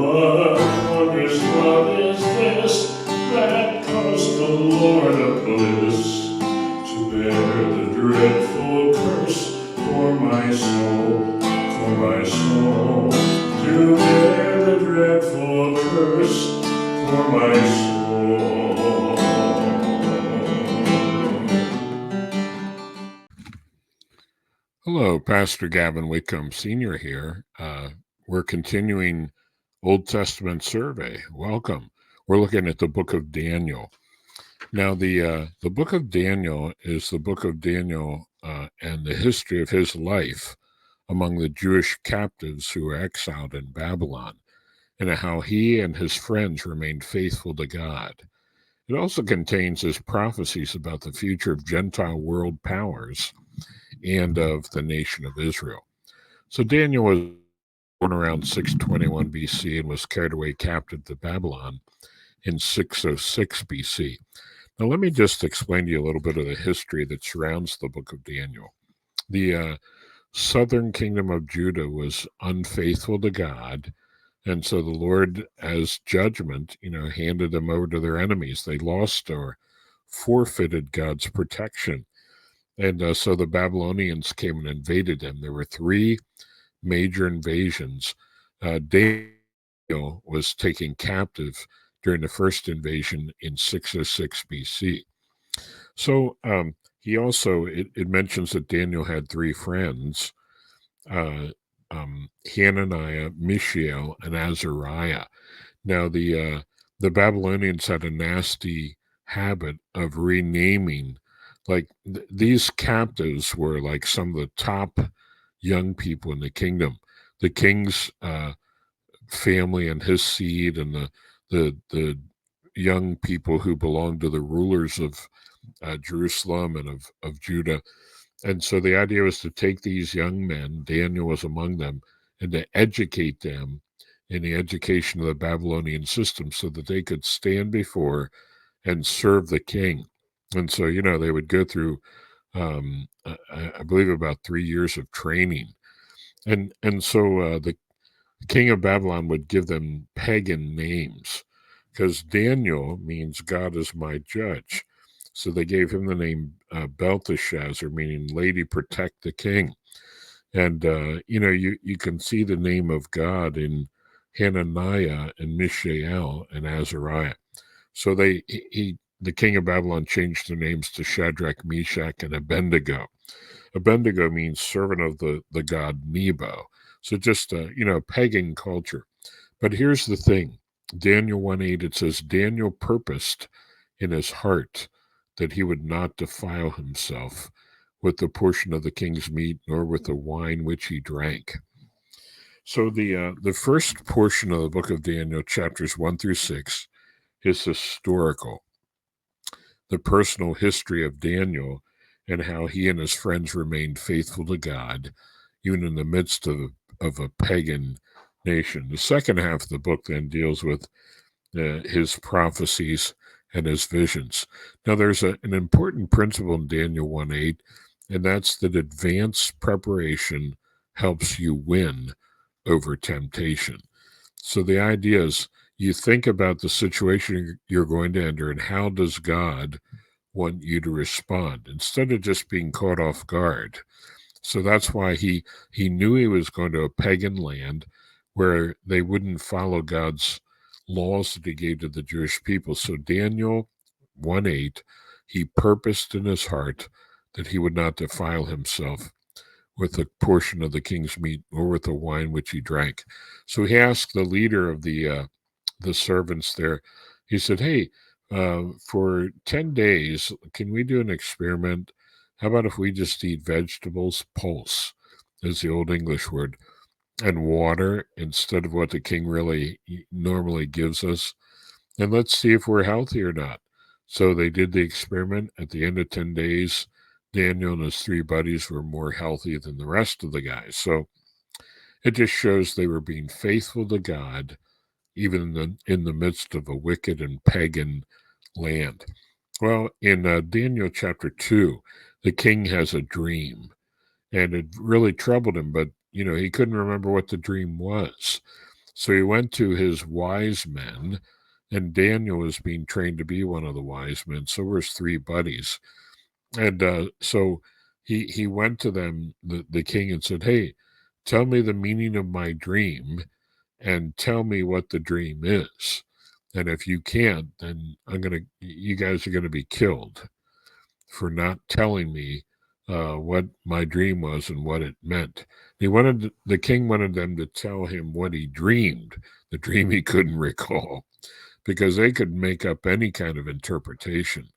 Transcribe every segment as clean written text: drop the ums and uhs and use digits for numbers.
What wondrous love is this that caused the Lord of bliss to bear the dreadful curse for my soul, to bear the dreadful curse for my soul. Hello, Pastor Gavin Whitcomb Sr. here. We're continuing Old Testament survey. Welcome. We're looking at the book of Daniel. Now, the book of Daniel is the book of Daniel and the history of his life among the Jewish captives who were exiled in Babylon, and how he and his friends remained faithful to God. It also contains his prophecies about the future of Gentile world powers and of the nation of Israel. So Daniel was born around 621 BC and was carried away captive to Babylon in 606 BC. Now, let me just explain to you a little bit of the history that surrounds the book of Daniel. The southern kingdom of Judah was unfaithful to God, and so the Lord, as judgment, handed them over to their enemies. They lost or forfeited God's protection. And so the Babylonians came and invaded them. There were three major invasions. Daniel was taken captive during the first invasion in 606 BC. So he also, it mentions that Daniel had three friends, Hananiah, Mishael, and Azariah. Now, the Babylonians had a nasty habit of renaming, like these captives were like some of the top young people in the kingdom. The king's family and his seed, and the young people who belonged to the rulers of Jerusalem and of Judah. And so the idea was to take these young men, Daniel was among them, and to educate them in the education of the Babylonian system so that they could stand before and serve the king. And so, they would go through, I believe, about 3 years of training. And so the king of Babylon would give them pagan names, because Daniel means God is my judge. So they gave him the name Belteshazzar, meaning Lady Protect the King. And, you can see the name of God in Hananiah and Mishael and Azariah. So the king of Babylon changed their names to Shadrach, Meshach, and Abednego. Abednego means servant of the god Nebo. So just, pagan culture. But here's the thing. Daniel 1:8, it says, Daniel purposed in his heart that he would not defile himself with the portion of the king's meat, nor with the wine which he drank. So the first portion of the book of Daniel, chapters 1-6, is historical. The personal history of Daniel and how he and his friends remained faithful to God, even in the midst of a pagan nation. The second half of the book then deals with his prophecies and his visions. Now, there's an important principle in Daniel 1:8, and that's that advanced preparation helps you win over temptation. So the idea is you think about the situation you're going to enter and how does God want you to respond instead of just being caught off guard. So that's why he knew he was going to a pagan land where they wouldn't follow God's laws that he gave to the Jewish people. So Daniel 1:8, he purposed in his heart that he would not defile himself with a portion of the king's meat or with the wine which he drank. So he asked the leader of the servants there, he said, hey, for 10 days, can we do an experiment? How about if we just eat vegetables, pulse is the old English word, and water instead of what the king really normally gives us? And let's see if we're healthy or not. So they did the experiment. At the end of 10 days, Daniel and his three buddies were more healthy than the rest of the guys. So it just shows they were being faithful to God, even in the midst of a wicked and pagan land. Well, in Daniel chapter 2, the king has a dream, and it really troubled him, but, he couldn't remember what the dream was. So he went to his wise men, and Daniel was being trained to be one of the wise men. So were his three buddies. And so he went to them, the king, and said, "Hey, tell me the meaning of my dream and tell me what the dream is. And if you can't, then you guys are gonna be killed for not telling me what my dream was and what it meant." The king wanted them to tell him what he dreamed, the dream he couldn't recall, because they could make up any kind of interpretation.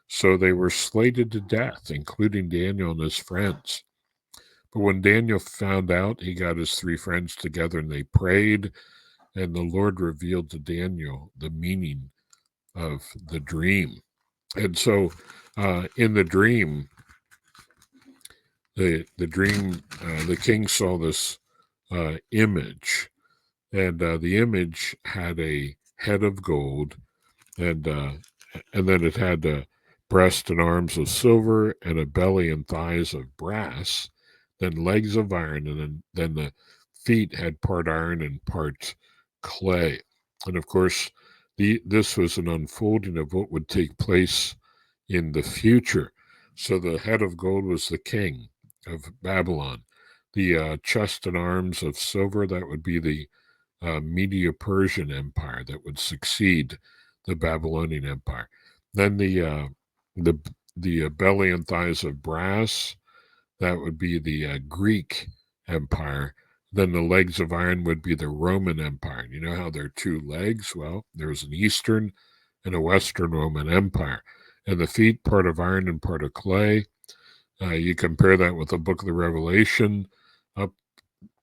So they were slated to death, including Daniel and his friends. But when Daniel found out, he got his three friends together and they prayed, and the Lord revealed to Daniel the meaning of the dream. And so in the dream, the king saw this image, and the image had a head of gold, and uh, and then it had breast and arms of silver, and a belly and thighs of brass, then legs of iron, and then the feet had part iron and part clay. And of course, this was an unfolding of what would take place in the future. So the head of gold was the king of Babylon. The chest and arms of silver, that would be the Medio-Persian Empire that would succeed the Babylonian Empire. Then the belly and thighs of brass, that would be the Greek Empire. Then the legs of iron would be the Roman Empire. You know how there are two legs? Well, there's an Eastern and a Western Roman Empire. And the feet, part of iron and part of clay. You compare that with the book of the Revelation, up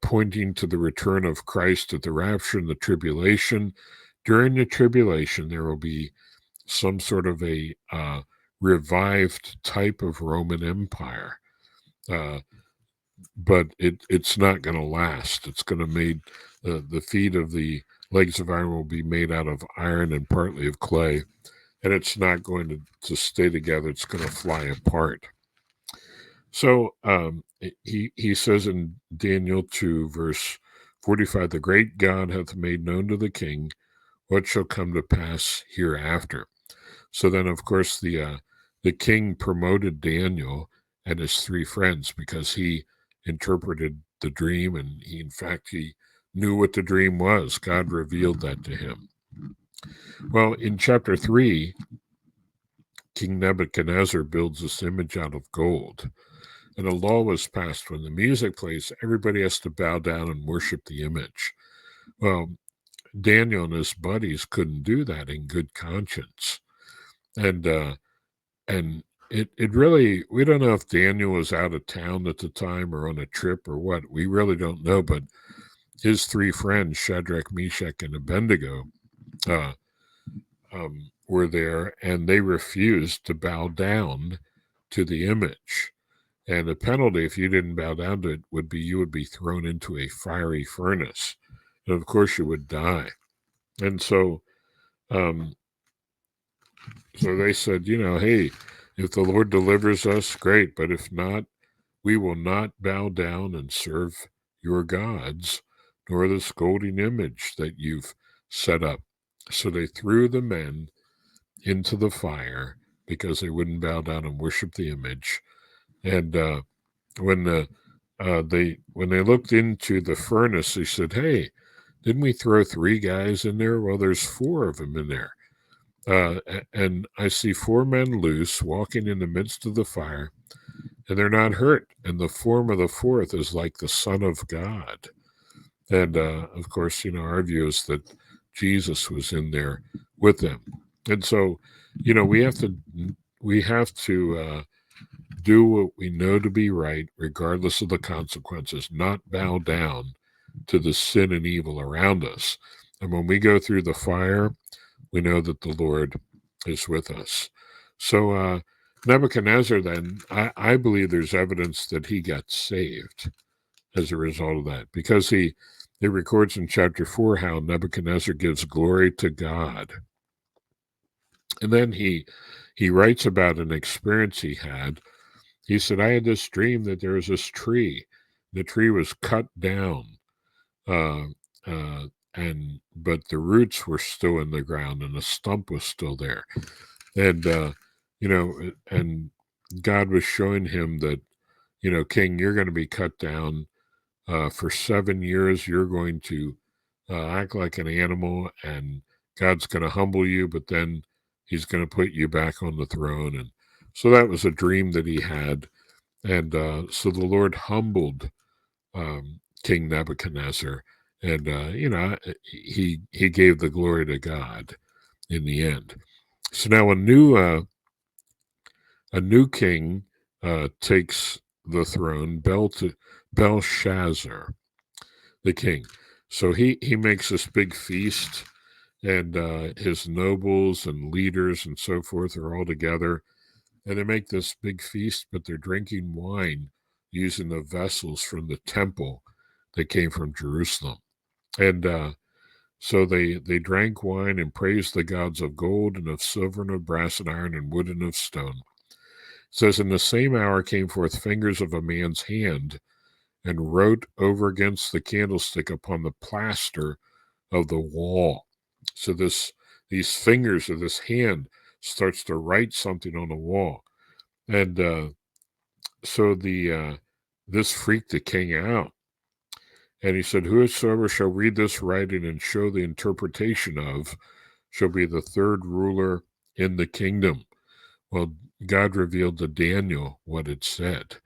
pointing to the return of Christ at the rapture and the tribulation. During the tribulation, there will be some sort of a revived type of Roman Empire. But it's not going to last. It's going to made the feet of the legs of iron will be made out of iron and partly of clay, and it's not going to stay together. It's going to fly apart. So he says in Daniel 2, verse 45, "The great God hath made known to the king what shall come to pass hereafter." So then, of course, the king promoted Daniel and his three friends because he interpreted the dream, and he knew what the dream was. God revealed that to him. Well, in chapter 3, King Nebuchadnezzar builds this image out of gold. And a law was passed: when the music plays, everybody has to bow down and worship the image. Well, Daniel and his buddies couldn't do that in good conscience. And it really, we don't know if Daniel was out of town at the time or on a trip or what. We really don't know. But his three friends, Shadrach, Meshach, and Abednego, were there, and they refused to bow down to the image. And the penalty, if you didn't bow down to it, would be you would be thrown into a fiery furnace. And of course, you would die. And so they said, hey, if the Lord delivers us, great. But if not, we will not bow down and serve your gods, nor this golden image that you've set up. So they threw the men into the fire because they wouldn't bow down and worship the image. And when they looked into the furnace, they said, "Hey, didn't we throw three guys in there?" Well, there's four of them in there. And I see four men loose walking in the midst of the fire, and they're not hurt. And the form of the fourth is like the Son of God. And of course, our view is that Jesus was in there with them. And so, we have to do what we know to be right, regardless of the consequences, not bow down to the sin and evil around us. And when we go through the fire, we know that the Lord is with us. So Nebuchadnezzar, then, I believe there's evidence that he got saved as a result of that, because it records in chapter 4 how Nebuchadnezzar gives glory to God. And then he writes about an experience he had. He said, "I had this dream that there was this tree. The tree was cut down, uh, uh, but the roots were still in the ground and the stump was still there. And and God was showing him that, King, you're going to be cut down. For 7 years, you're going to act like an animal, and God's going to humble you, but then he's going to put you back on the throne. And so that was a dream that he had. And so the Lord humbled King Nebuchadnezzar, and he gave the glory to God in the end. So now a new king takes the throne, Belshazzar, the king. So he makes this big feast, and his nobles and leaders and so forth are all together, and they make this big feast, but they're drinking wine using the vessels from the temple that came from Jerusalem. And so they drank wine and praised the gods of gold and of silver and of brass and iron and wood and of stone. It says, in the same hour came forth fingers of a man's hand and wrote over against the candlestick upon the plaster of the wall. So these fingers of this hand starts to write something on the wall. And so this freaked the king out. And he said, whosoever shall read this writing and show the interpretation of shall be the third ruler in the kingdom. Well, God revealed to Daniel what it said.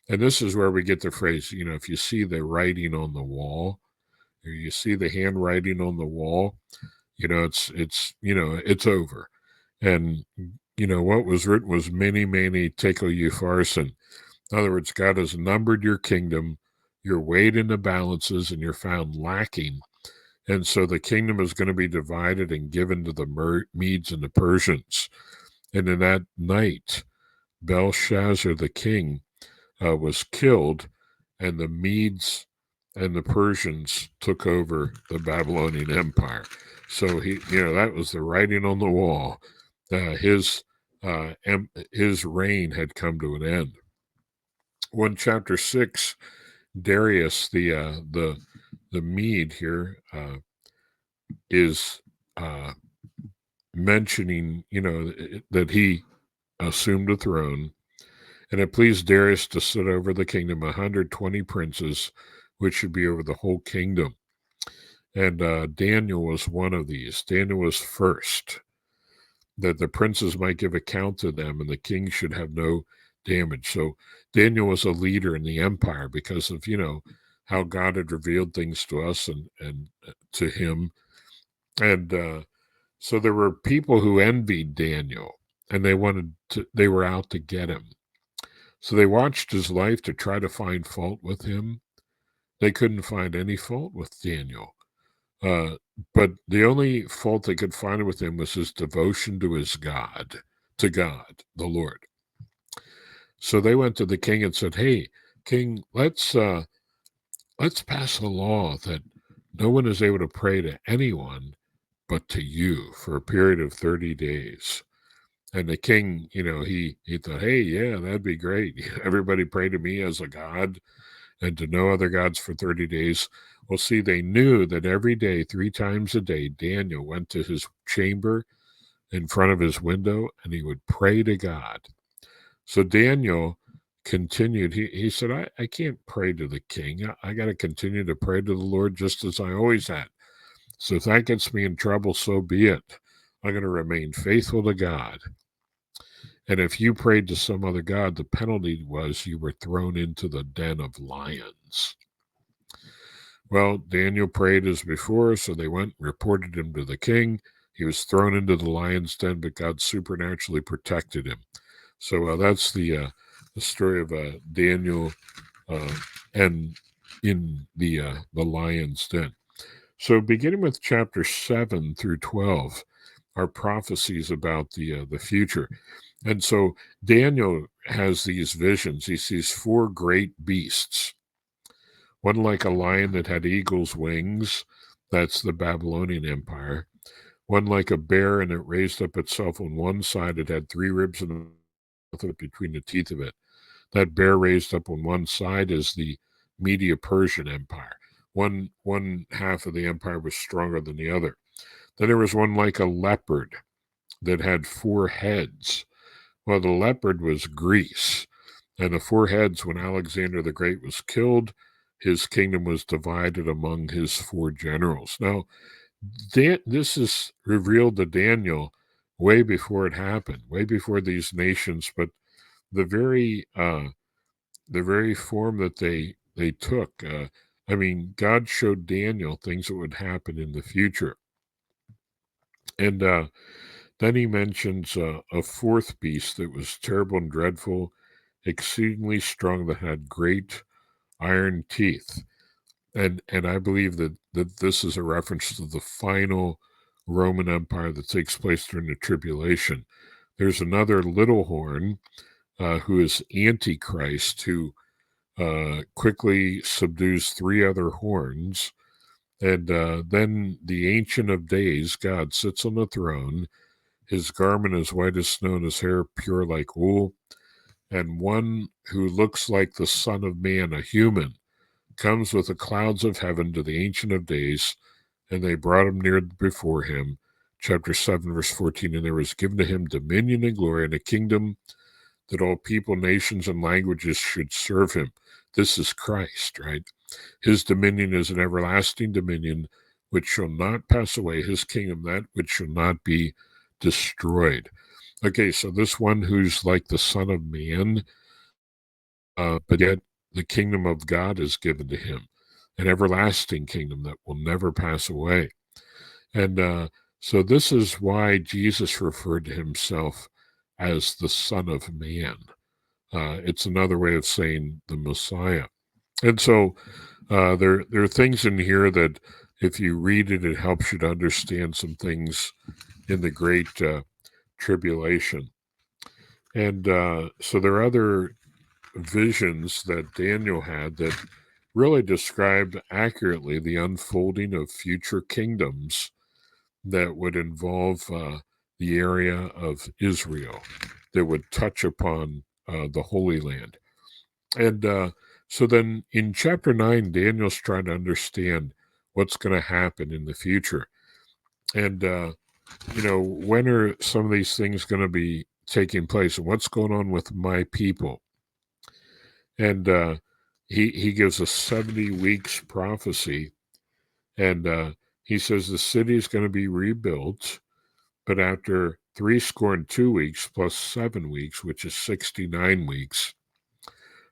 And this is where we get the phrase, if you see the writing on the wall, or you see the handwriting on the wall, it's over. And, what was written was many, many tekel upharsin. In other words, God has numbered your kingdom, you're weighed in the balances, and you're found lacking. And so the kingdom is going to be divided and given to the Medes and the Persians. And in that night, Belshazzar the king was killed, and the Medes and the Persians took over the Babylonian Empire. So that was the writing on the wall. His reign had come to an end. When chapter 6, Darius, the Mede here, is mentioning, that he assumed the throne, and it pleased Darius to set over the kingdom 120 princes, which should be over the whole kingdom. And Daniel was one of these. Daniel was first, that the princes might give account to them, and the king should have no damage. So Daniel was a leader in the empire because of, how God had revealed things to us and to him. And so there were people who envied Daniel, and they were out to get him. So they watched his life to try to find fault with him. They couldn't find any fault with Daniel. But the only fault they could find with him was his devotion to God, the Lord. So they went to the king and said, "Hey, king, let's pass a law that no one is able to pray to anyone but to you for a period of 30 days." And the king, he thought, "Hey, yeah, that'd be great. Everybody pray to me as a god and to no other gods for 30 days. Well, see, they knew that every day, 3 times a day, Daniel went to his chamber in front of his window and he would pray to God. So Daniel continued. He said, I can't pray to the king. I got to continue to pray to the Lord just as I always had. So if that gets me in trouble, so be it. I'm going to remain faithful to God. And if you prayed to some other god, the penalty was you were thrown into the den of lions." Well, Daniel prayed as before, so they went and reported him to the king. He was thrown into the lion's den, but God supernaturally protected him. So that's the story of Daniel and in the lion's den. So beginning with chapter 7 through 12 are prophecies about the future. And so Daniel has these visions. He sees 4 great beasts. One like a lion that had eagle's wings. That's the Babylonian Empire. One like a bear, and it raised up itself on one side. It had 3 ribs in the between the teeth of it. That bear raised up on one side is the Media-Persian Empire. one half of the empire was stronger than the other. Then there was one like a leopard that had 4 heads. Well, the leopard was Greece, and the 4 heads, when Alexander the Great was killed, his kingdom was divided among his 4 generals. Now, this is revealed to Daniel way before it happened, way before these nations, but the very form that they took. I mean, God showed Daniel things that would happen in the future, and then he mentions a 4th beast that was terrible and dreadful, exceedingly strong, that had great iron teeth. And I believe that this is a reference to the final Roman Empire that takes place during the tribulation. There's another little horn who is Antichrist, who quickly subdues 3 other horns. And then the Ancient of Days, God, sits on the throne. His garment is white as snow, and his hair pure like wool. And one who looks like the Son of Man, a human, comes with the clouds of heaven to the Ancient of Days, and they brought him near before him. Chapter 7, verse 14, and there was given to him dominion and glory and a kingdom that all people, nations, and languages should serve him. This is Christ, right? His dominion is an everlasting dominion which shall not pass away, his kingdom that which shall not be destroyed. Okay, so this one who's like the Son of Man, but yet the kingdom of God is given to him, an everlasting kingdom that will never pass away. And so this is why Jesus referred to himself as the Son of Man. It's another way of saying the Messiah. And so there are things in here that if you read it, it helps you to understand some things in the Great Tribulation. And so there are other visions that Daniel had that really described accurately the unfolding of future kingdoms that would involve the area of Israel, that would touch upon the Holy Land. And so then in chapter 9, Daniel's trying to understand what's going to happen in the future. And, when are some of these things going to be taking place? And what's going on with my people? And he gives a 70 weeks prophecy. And he says the city is going to be rebuilt, but after 62 weeks plus 7 weeks, which is 69 weeks,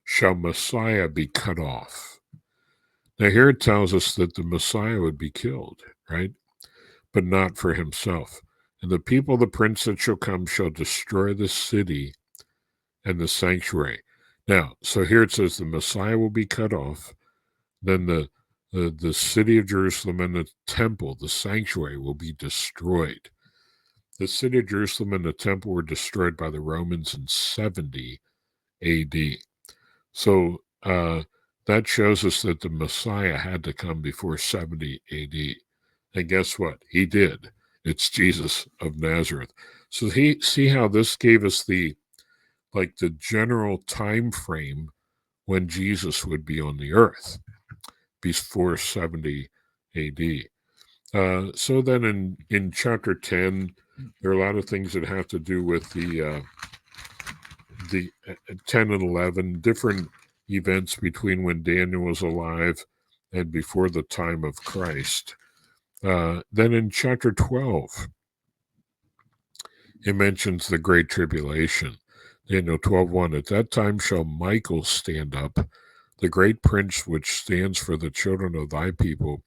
shall Messiah be cut off. Now, here it tells us that the Messiah would be killed, right? But not for himself. And the people, the prince that shall come, shall destroy the city and the sanctuary. Now, so here it says the Messiah will be cut off. Then the city of Jerusalem and the temple, the sanctuary, will be destroyed. The city of Jerusalem and the temple were destroyed by the Romans in 70 AD. So that shows us that the Messiah had to come before 70 AD. And guess what? He did. It's Jesus of Nazareth. So see how this gave us the general time frame when Jesus would be on the earth before 70 AD. So then in chapter 10, there are a lot of things that have to do with the 10 and 11, different events between when Daniel was alive and before the time of Christ. Then in chapter 12, it mentions the Great Tribulation. Daniel 12:1, at that time shall Michael stand up, the great prince which stands for the children of thy people.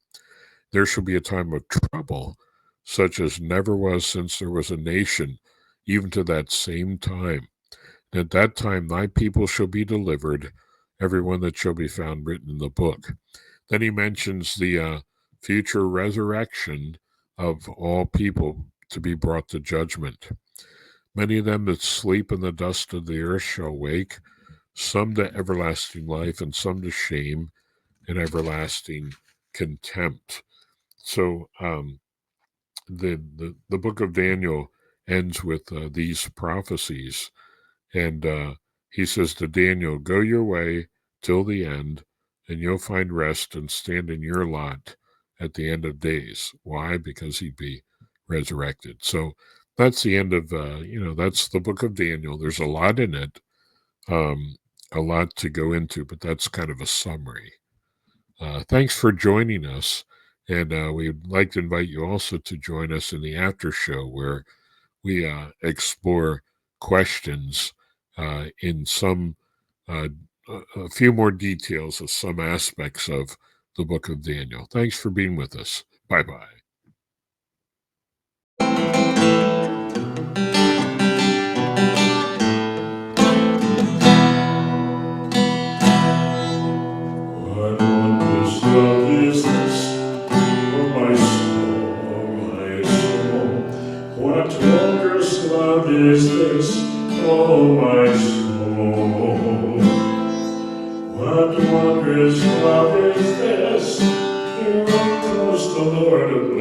There shall be a time of trouble, such as never was since there was a nation, even to that same time. At that time thy people shall be delivered, every one that shall be found written in the book. Then he mentions the future resurrection of all people to be brought to judgment. Many of them that sleep in the dust of the earth shall wake, some to everlasting life, and some to shame and everlasting contempt. So the book of Daniel ends with these prophecies. And he says to Daniel, go your way till the end, and you'll find rest and stand in your lot at the end of days. Why? Because he'd be resurrected. So that's the end of, that's the book of Daniel. There's a lot in it, a lot to go into, but that's kind of a summary. Thanks for joining us. And we'd like to invite you also to join us in the after show where we explore questions in some, a few more details of some aspects of the book of Daniel. Thanks for being with us. Bye bye. What wondrous love is this, oh my soul, oh my soul? What wondrous love is this, oh my soul? What wondrous love is this? Here comes the Lord of